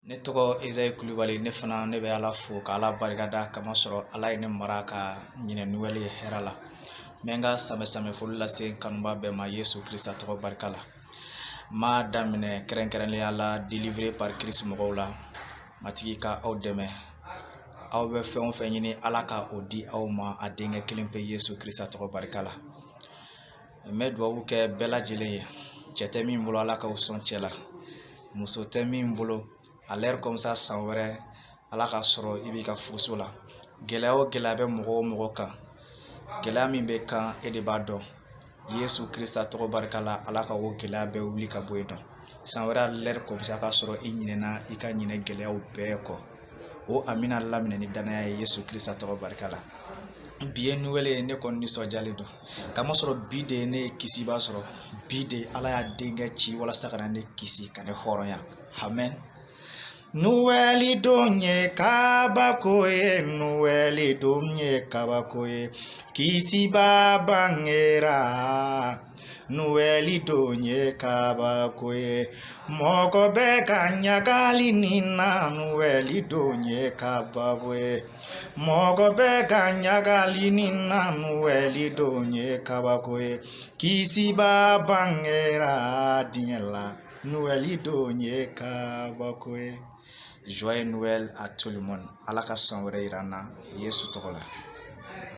Ne tɔgɔ Ezayi Kulibali. Ne fana ne bɛ Ala fo ka Ala barikada kama sɔrɔ Ala ye ne mara ka ɲinɛ Nouvelle ye hɛrɛ la. N bɛ n ka samɛ foli lase kanuba bɛɛ ma Yesu Kirisa tɔgɔ barika la. M'a daminɛ kɛrɛnkɛrɛnnenya la délivré par Christ mɔgɔw la. Matigi ka aw dɛmɛ. Aw bɛ fɛn o fɛn ɲini Ala ka o di aw ma a denkɛ kelen pe Yesu Kirisa tɔgɔ barika la. N bɛ duwawu kɛ bɛɛ lajɛlen ye. Cɛ tɛ min bolo Ala k'aw sɔn cɛ la. Muso tɛ min bolo à l'air comme ça san wɛrɛ Ala ka sɔrɔ i b'i ka furuso la. Gɛlɛya o gɛlɛya bɛ mɔgɔ o mɔgɔ kan, gɛlɛya min bɛ kan e de b'a dɔn. Yesu Kirisa tɔgɔ barika la Ala ka o gɛlɛya bɛɛ wuli ka bɔ yen nɔ. San wɛrɛ à l'air comme ça ka sɔrɔ i ɲinɛna i ka ɲinɛ gɛlɛyaw bɛɛ kɔ. O amina laminɛ ni danaya ye Yesu Kirisa tɔgɔ barika la. Bi ye nouvelle ye, ne kɔni nisɔndiyalen don. Kama sɔrɔ bi de ne ye kisi b'a sɔrɔ. Bi de Ala y'a denkɛ ci walasa ka na ne kisi ka ne hɔrɔnya. Amen. Nouvelle don ye kabako ye, nouvelle don ye kabako ye, kisiba bangera. Nouvelle don ye kabako ye, mɔgɔ bɛ ka ɲagali nin na. Nouvelle don ye kabako ye, mɔgɔ bɛ ka ɲagali nin na. Nouvelle don ye kabako ye, kisiba bangera diɲɛ la. Nouvelle don ye kabako ye. Joyeux Noël à tout le monde. Ala ka san wɛrɛ yira an na Yesu tɔgɔ la.